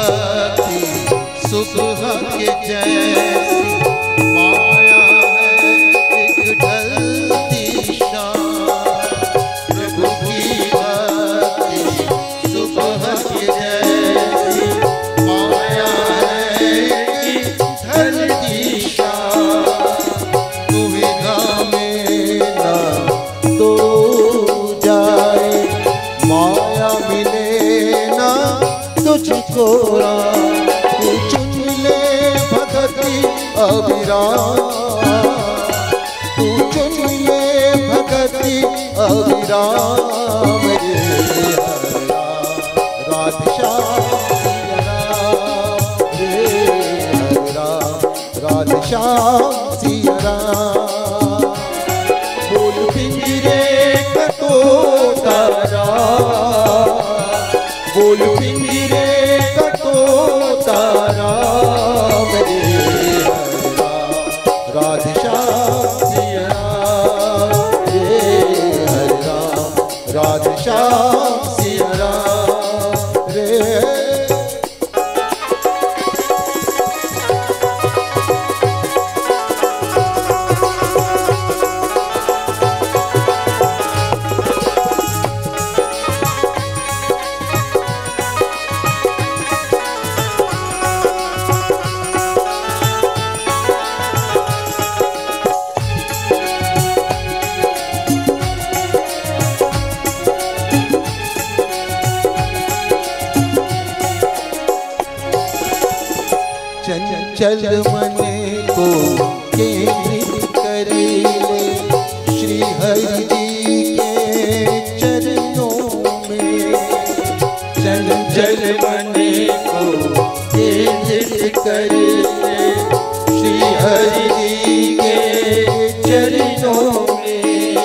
भक्ति सुबह के जैसी माया है एक ढलती शाम। प्रभु की भक्ति सुबह के जैसी माया है एक ढलती शाम। दुविधा में ना तो जाए माया मिले ना तुझको तू चुन ले भक्ति अविराम। तू चुन ले भक्ति अविराम। राधे श्याम राधे श्याम सिया राम। बोल पिंजरे का तोता राम। बोल पिंजरे का तोता राम। राधे श्याम सिया राम। हरे राम राधे श्याम सिया राम रे। चंचल मन को केंद्रित कर ले श्री हरि जी के चरणों में। चंचल मन को केंद्रित कर ले श्री हरि जी के चरणों में।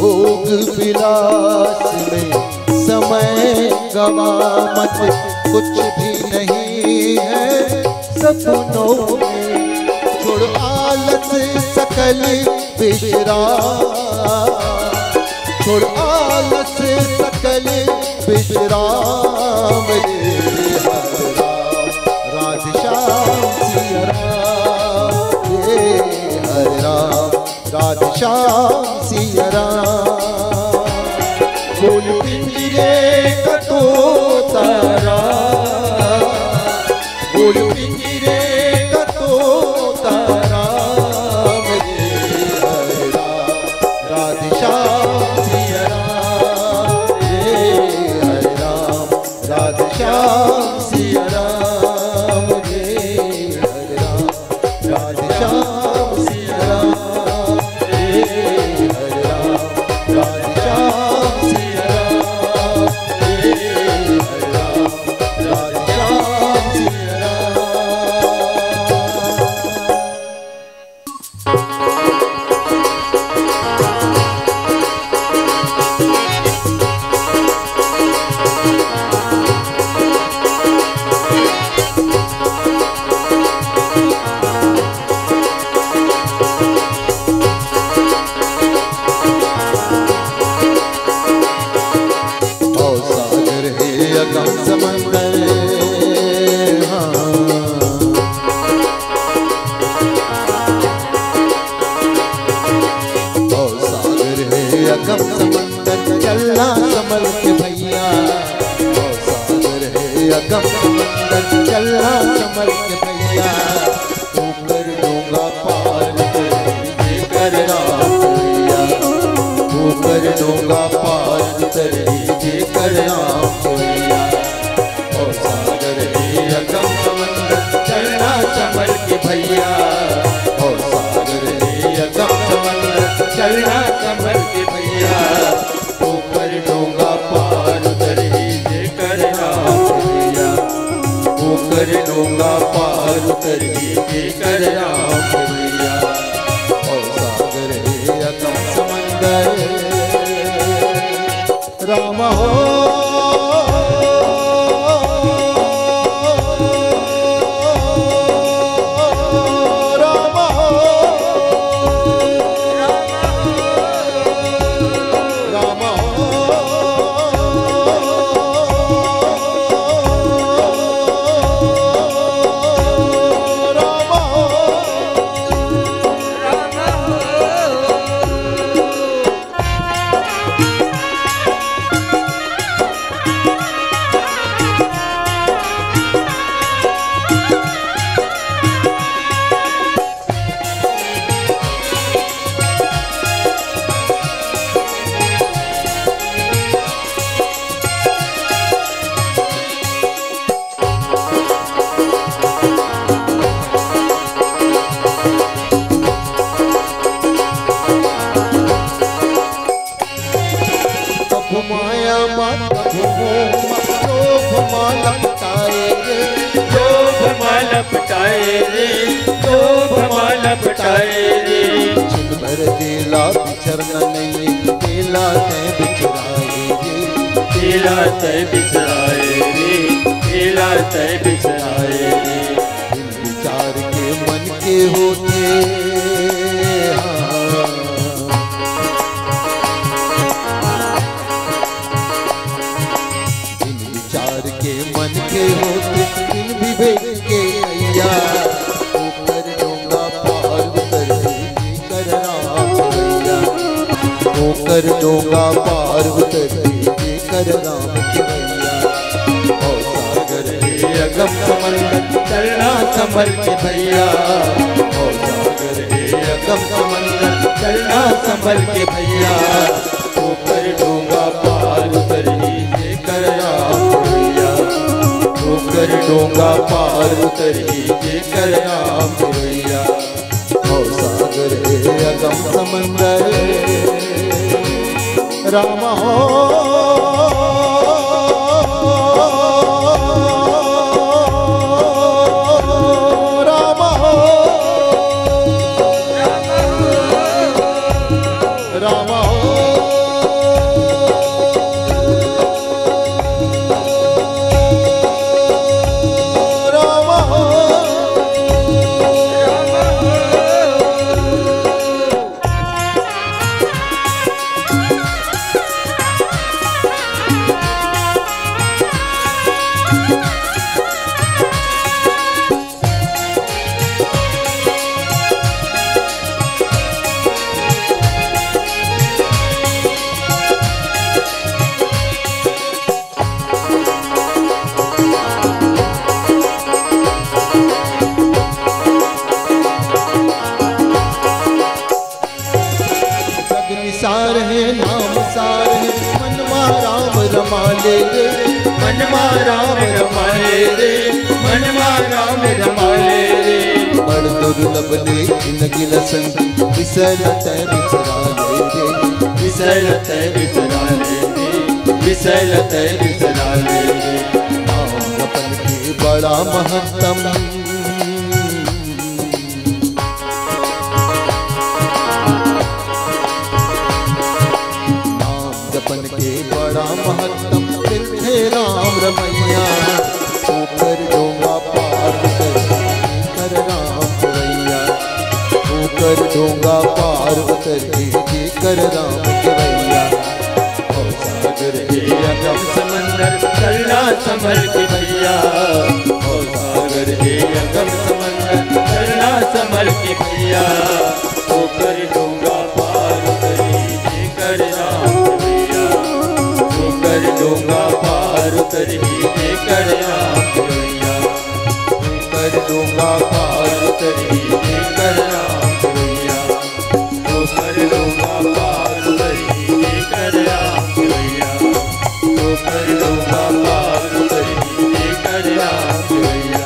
भोग विलास में समय गवा मत, कुछ भी नहीं है सपनों में। छोड़ आलस सकल विश्राम। छोड़ आलस सकल विश्राम। राधे श्याम सिया राम। हरे राम राधे श्याम सिया राम। बोल पिंजरे का तोता राम। बोल पिंजरे का तोता राम। हरे राम राधे श्याम सिया राम। हरे राम राधे श्याम सिया राम। हरे राम राधे श्याम सिया राम। हरे राम राधे श्याम सिया राम। हरे राम राधे श्याम सिया राम। अगम समंदर चलना संभल के भैया। सागर है अगम समंदर चलना संभल के भैया। तू कर दूंगा पार तेरे कर राम भैया। तू कर दूंगा पार तेरे कर राम भैया। और सागर है अगम समंदर चलना संभल के भैया। और सागर है अगम समंदर चलना संभल के भैया। तू कर दूंगा पार तेरे कर राम भैया। तू कर दूंगा पार तेरे कर राम भैया। और सागर है अगम समंदर राम हो। लोभ माला पटाए रे, लोभ माला पटाए रे। छिन भर दिला बिछरना नहीं, दिला ते बिछराए रे, दिला ते बिछराए रे, दिला ते बिछराए रे। दिल विचार के मन के होते मन के होते इन विवेक के अय्या ऊपर डूंगा पार उतर कर राम भैया, ऊपर डूंगा पार उतर कर राम के भैया। और सागर है अगम समंदर चलना संभल के भैया, और सागर है अगम समंदर चलना संभल के भैया। ऊपर डूंगा पार उतर कर राम कर डूंगा पार उतरी जे कर राम भैया। और सागर है अगम समंदर राम हो राम हो राम हो सार है नाम सार है मनवा राम रमा ले रे, मनवा राम रमा ले रे, मनवा राम रमा ले रे। बड़ दुर्लभ ने जिंदगी लसन विसरत बिसरा ले रे, विसरत बिसरा ले रे, विसरत बिसरा ले रे। नाम अपन के बड़ा महत्तम जपन के बड़ा महत्तम थे राम रमैया। ऊपर डूंगा पार उतर कर राम भैया, ऊपर डूंगा पार उतर कर राम भैया। और सागर है अगम समंदर चलना संभल के भैया, और सागर है अगम समंदर चलना संभल के भैया। ऊपर डूंगा पार उतरी कर राम भैया, ऊपर डूंगा पार उतरी कर राम भैया, ऊपर डूंगा पार उतरी कर राम भैया, ऊपर डूंगा पार उतरी कर राम भैया, ऊपर डूंगा पार उतरी कर राम भैया,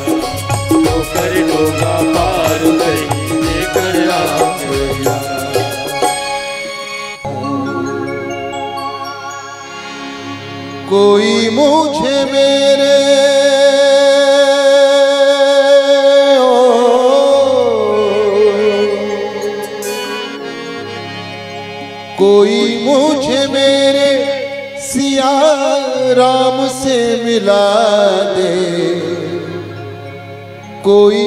ऊपर डूंगा पार उतरी कर राम भैया। कोई मुझे मेरे कोई मुझे मेरे सिया राम से मिला दे, कोई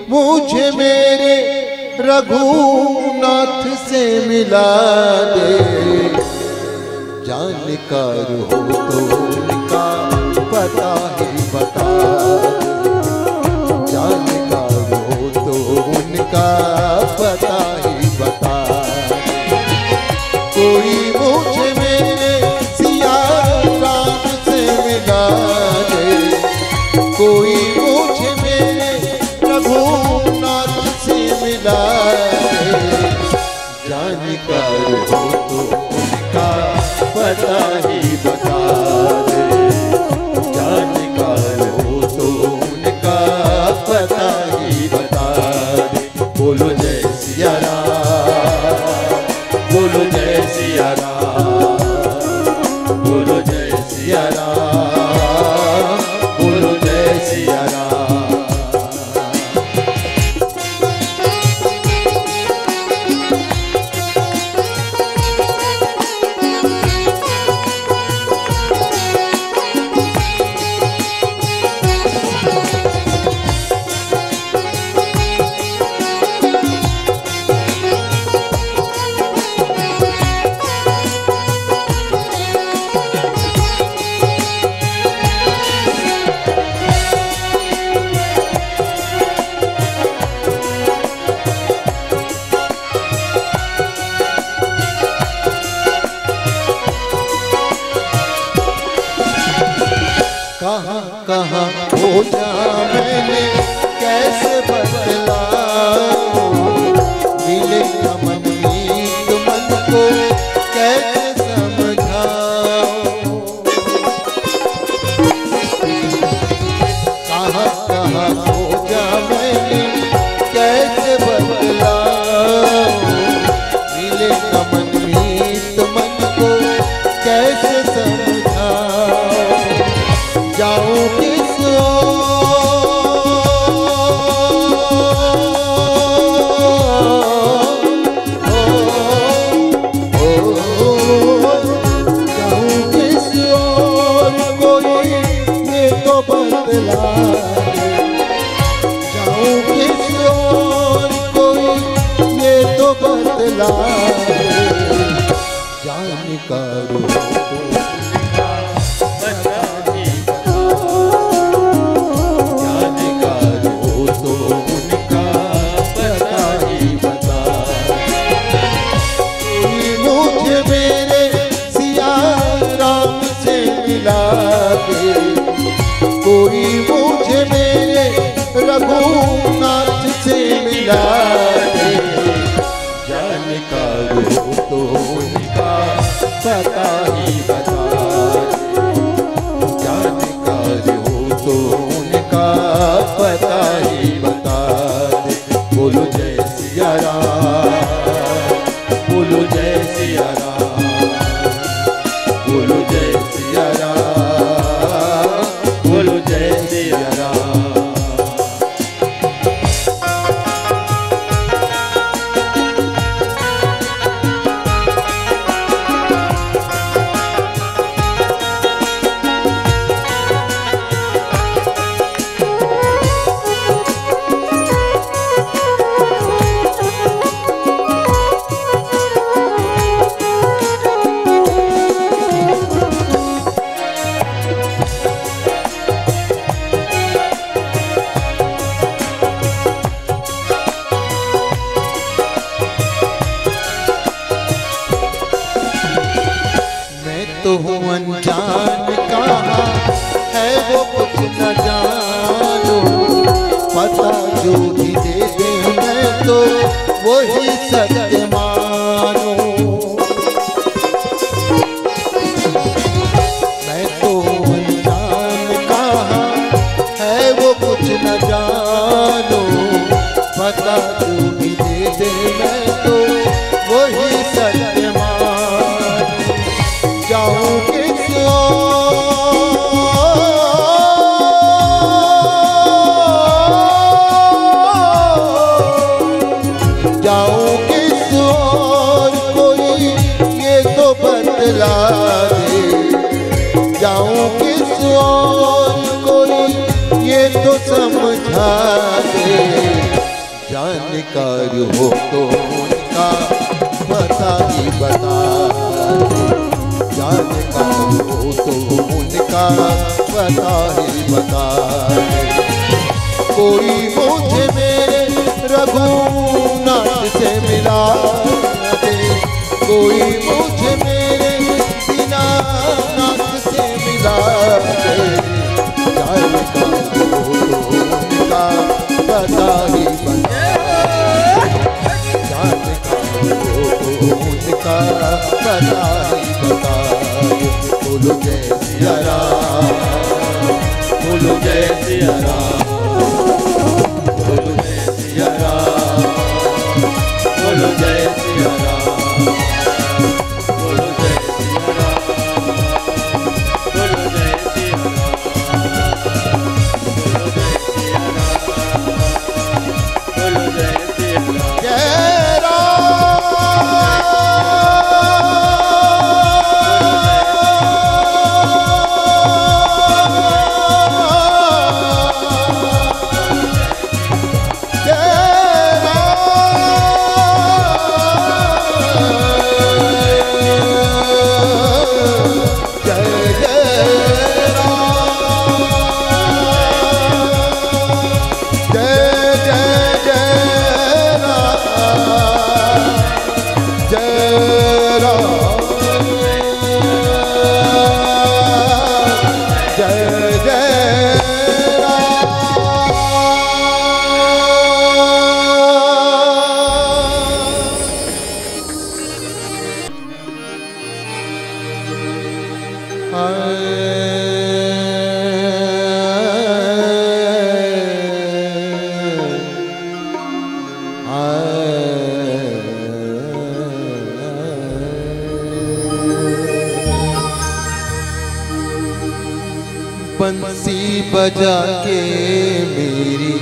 मुझे मेरे रघुनाथ से मिला दे। जानकार हो तो उनका पता ही बता दे, जानकार हो तो उनका पता ही बता दे। कोई मुझे मेरे सिया राम से मिला दे, कोई मुझे मेरे रघुनाथ से मिला दे। जानकार हो तो उनका पता ही बता दे, राम, बोलो जय सिया राम। कहाँ कहाँ खोजा मैंने कैसे बतलाऊं, मिले न मनमीत मन को कैसे समझाऊं। कहाँ कहाँ खोजा मैंने कैसे बतलाऊं, मिले न मनमीत मन को कैसे समझाऊं। जाऊं किस जाऊं किस ओर कोई ये तो बतला दे। जाऊं किस ओर कोई ये तो बतला दे। जान का कोई मुझे मेरे रघुनाथ से मिला दे। जान का वो तो उनका पता ही बता दे। जान का वो तो उनका पता ही बता दे। बोलो जय सिया राम, बोलो जय सिया राम, बोलो जय सिया राम, बोलो जय सिया राम। तो हूँ अनजान, कहाँ है वो कुछ न जानो। पता जो भी दे दे मैं तो वही सत्य मानो। मैं तो अनजान, कहाँ है वो कुछ न जानो। पता जो भी दे दे मैं तो वही सत्य मानो। जाऊं किस जाऊं किस ओर कोई ये तो बतला दे। जाऊं किस ओर कोई ये तो समझा दे। जानकार हो तो उनका पता ही बता दे। जानकार हो तो उनका पता ही बता दे। कोई मुझे मेरे रघुनाथ से मिला दे। कोई मुझे मेरे दीनानाथ से मिला दे। जानकार हो तो उनका पता ही बता दे। जानकार हो तो उनका पता ही बता दे। बोलो जय सिया राम, बोलो जय सिया राम, बोलो जय सिया राम, बोलो जय सिया राम, बोलो जय सिया राम, बोलो जय जय जय राम। बंसी बजा के मेरी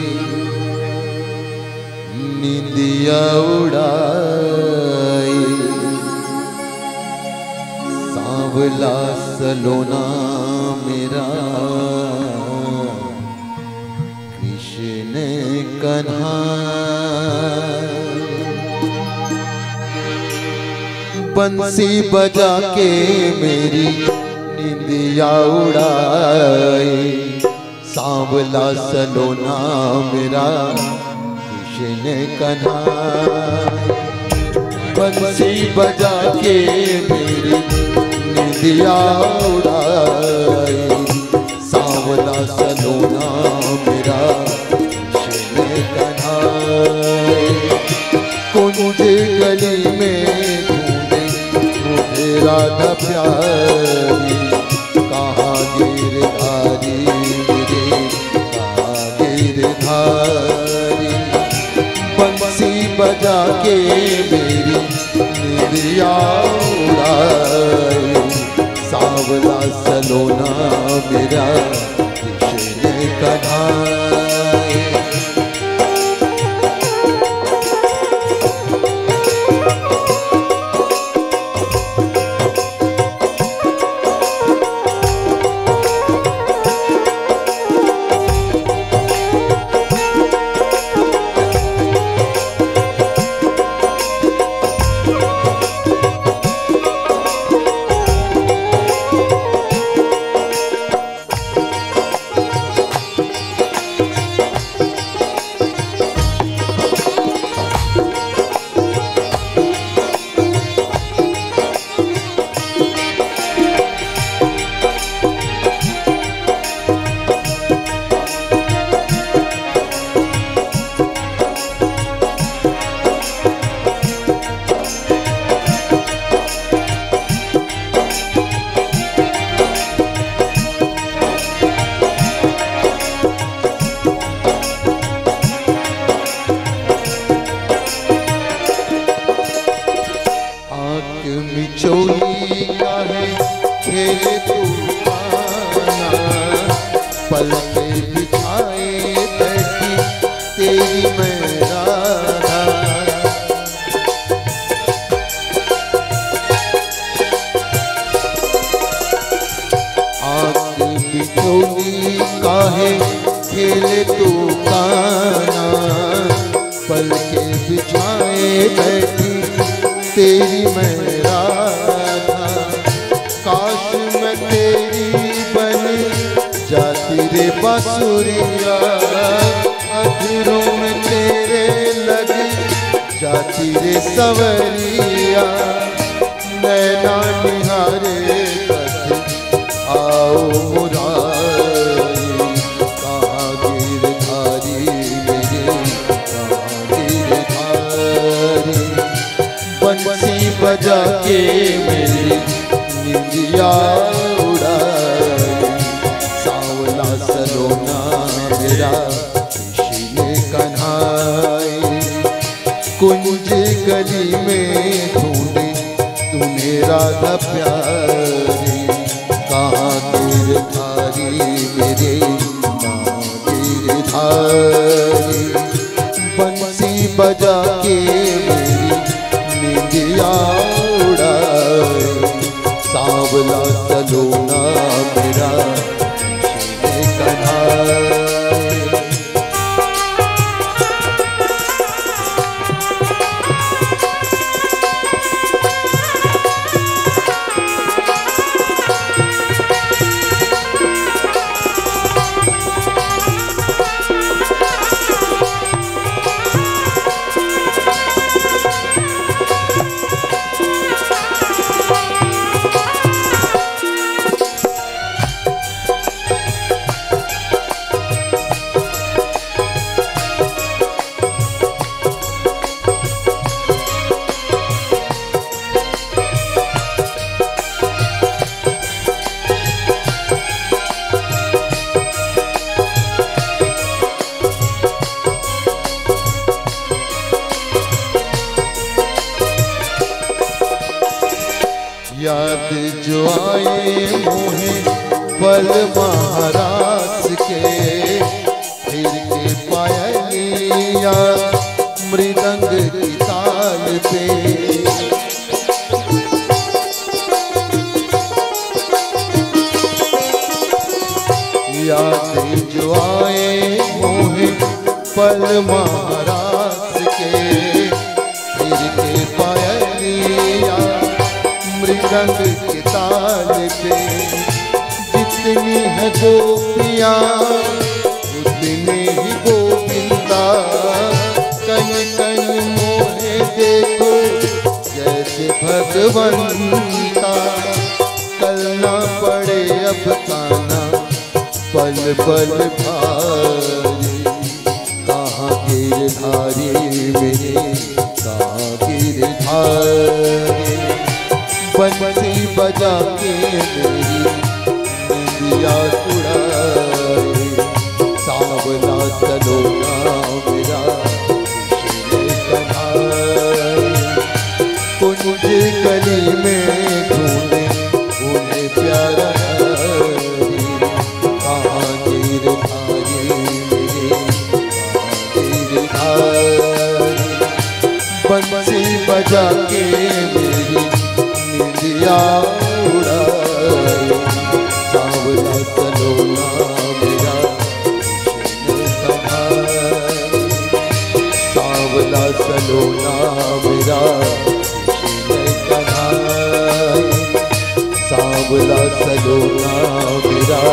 नींदिया उड़ाई, सांवला सलोना मेरा कृष्ण कन्हा। बंसी बजा के मेरी नींदिया उड़ाई, सांवला सलोना मेरा कृष्ण कन्हा। बंसी बजा के मेरी नींदिया उड़ाई, सांवला सलोना मेरा कृष्ण कन्हा। कुंज गली में ढूंढे मुझे राधा प्यारी, कहाँ गिरधारी मेरे कहाँ गिरधारी। बंसी बजा के मेरी नींदिया उड़ाई, सांवला सलोना मेरा कृष्ण कन्हा। मिचोली काहे खेले तूफाना, पल के बिछाए बैठी तेरी मैं राधा। आँख मिचोली काहे खेले तूफाना, पल के बिछाए बैठी तेरी मैं राधा। काश मैं तेरी बन जाती रे बांसुरिया, अधरों में तेरे लग जाती रे सवरिया। नैना निहारे बस आओ मुरारी, कहाँ गिरधारी मेरे कहाँ गिरधारी। बंसी बजा के मेरी नींदिया उड़ाई, सांवला सलोना मेरा कृष्ण कन्हा। कुंज गली में ढूंढे तूने राधा प्यारी, कहाँ गिरधारी मेरे कहाँ गिरधारी। बंसी बजा के मेरी नींदिया उड़ाई, सांवला सलोना मेरा कृष्ण कन्हा। पल महाराज के फिर के पायलिया मृदंग की ताल पे। यादें जो आए मोहे पल महाराज के फिर के पायलिया मृदंग के ताल पे। जितनी है गोपियाँ उतनी ही गोविंदा, कन कन मोहे देखो जैसे भगवंता। कल ना पड़े अब ताना पल पल भारी, कहाँ गिरधारी मेरे कहाँ गिरधारी। बंसी बजा के मेरी निंदिया उड़ाए, सांवला चलो ना मेरा कुंज गली में ढूंढे उन्हें प्यारा। कहाँ गिरधारी मेरे कहाँ गिरधारी। बंसी बजा के मेरी निंदिया उड़ाए, सांवला चलो ना मेरा सांवला चलो ना मेरा सांवला चलो ना मेरा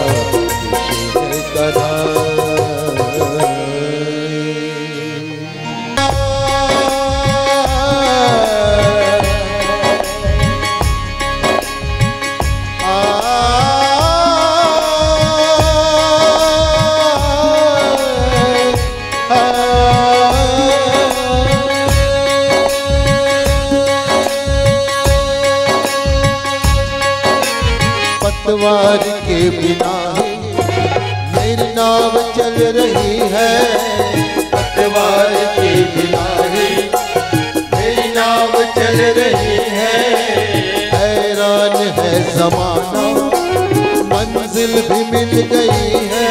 पतवार के बिना मेरी नाव चल रही है। पतवार के बिना ही मेरी नाव चल रही है। हैरान है ज़माना मंजिल भी मिल गई है।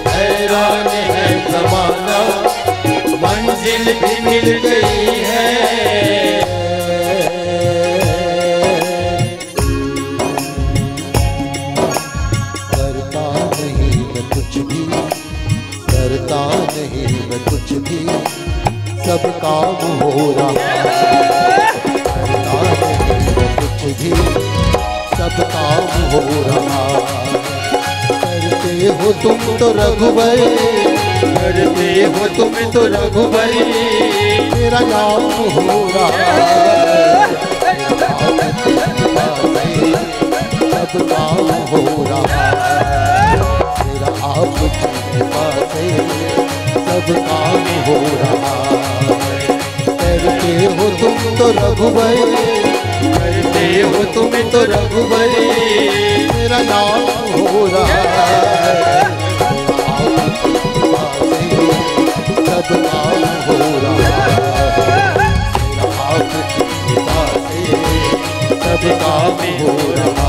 हैरान है ज़माना मंजिल भी मिल गई है। करता नहीं मैं कुछ भी सब काम हो रहा। करता नहीं मैं कुछ भी सब काम हो रहा। करते हो तुम तो रघुबर, करते हो तुम तो रघुबर, मेरा नाम हो रहा। सब काम हो रहा। मेरा आपकी कृपा से सब काम हो रहा। करते हो तुम तो रघुबर, करते हो तुम तो रघुबर, मेरा नाम हो रहा। सब काम हो रहा। आपकी कृपा से सब काम हो रहा।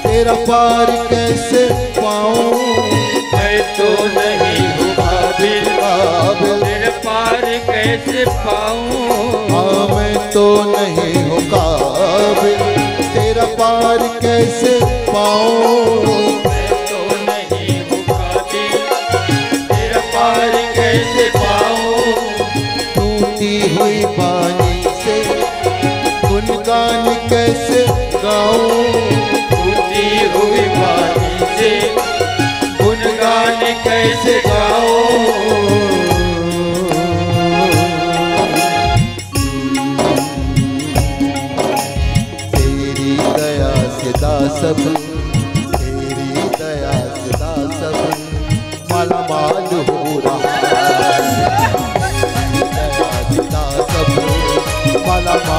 तेरा पार कैसे पाऊं। मैं तो नहीं हूँ काबिल, तेरा पार कैसे पाऊं। हाँ मैं तो नहीं हूँ काबिल, तेरा पार कैसे पाऊं। मैं तो नहीं हूँ काबिल, तेरा पार कैसे पाऊं। टूटी हुई पानी से गुनगान कैसे गाऊं। टूटी हुई पानी से गुनगान कैसे गाऊं।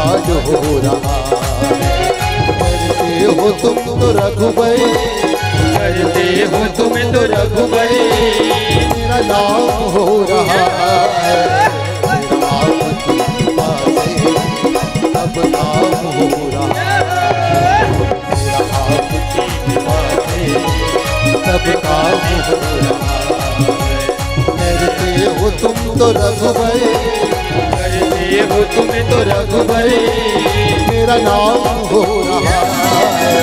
आज हो रहा है। करते हो तुम तो रघुबर, करते हो तुम तो रघुबर, मेरा नाम हो रहा है। मेरा आपकी कृपा से अब नाम हो रहा है। मेरा आपकी कृपा से अब काम हो रहा है। करते हो तुम तो रघुबर, करते हो तुम तो रघुबर, मेरा नाम हो रहा है।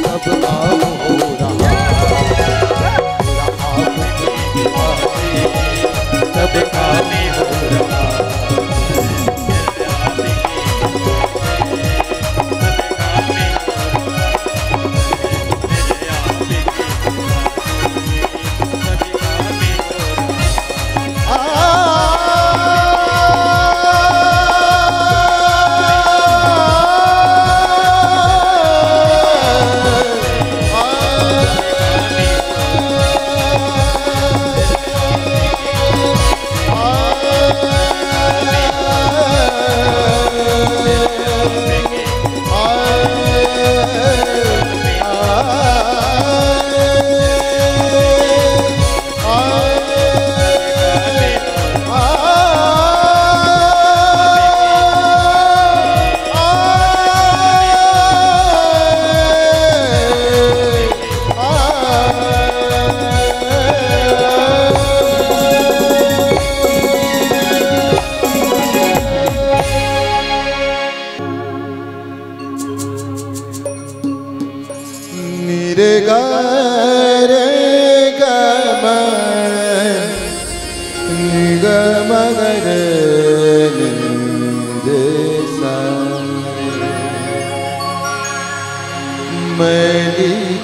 अब नाम हो रहा है। मेरा आपकी कृपा से सब काम हो रहा है।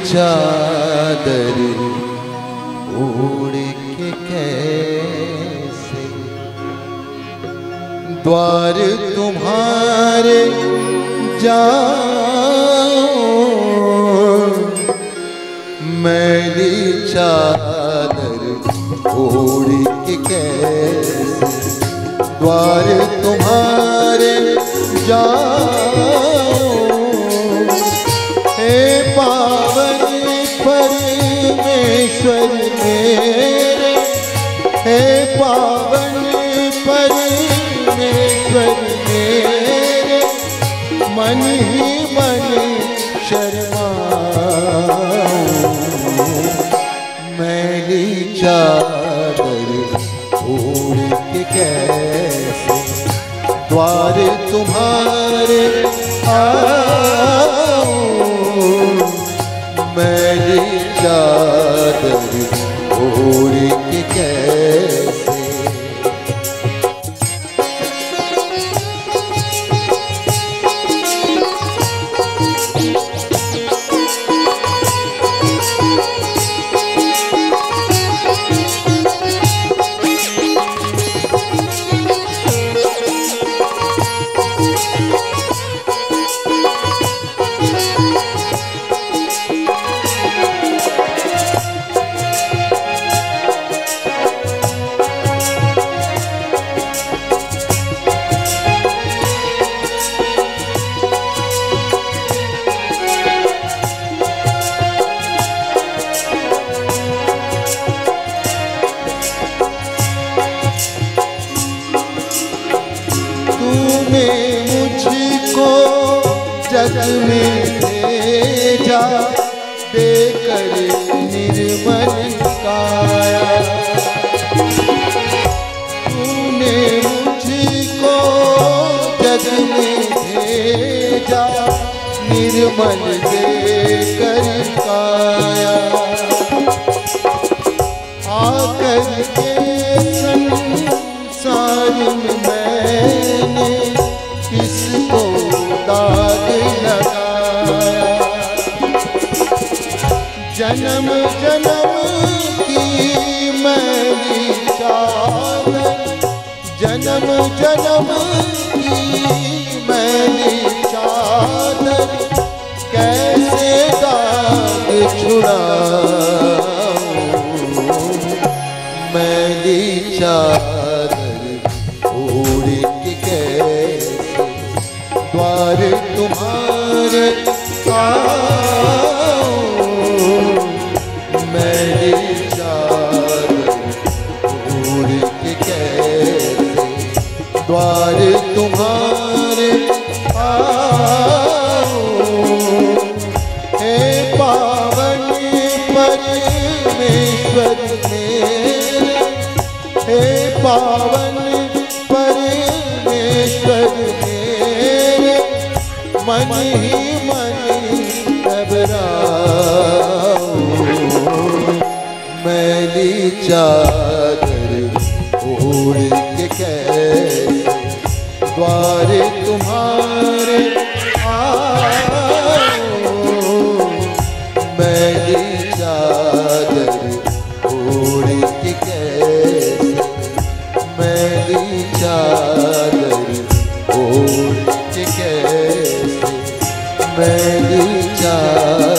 चादर ओढ़ के कैसे द्वार तुम्हारे जाऊं, मैली चादर ओढ़ के कैसे द्वार तुम्हारे जाऊं। हे पावन परमेश्वर मेरे, हे पावन परमेश्वर मेरे, मन ही मन शर्माऊं। मैली चादर ओढ़ के कैसे द्वार तुम्हारे आऊं, मैली चादर ओढ़ के कैसे। मुझको जग में भेजा देकर निर्मल काया। तूने मुझको जग में भेजा निर्मल देकर काया। आकर के संसार में मैंने किसको दाग लगाया। जन्म जन्म की मैली चादर, जन्म जन्म की मैली चादर, कैसे दाग छुड़ाऊं। मैली चादर मेरे, हे पावन परमेश्वर मेरे, मन ही मन घबराओ। मैली चादर ओढ़ के कैसे द्वारे तुम्हारे आओ। मैली चादर ओढ़ के कैसे, मैली चादर ओढ़ के कैसे, मैली चादर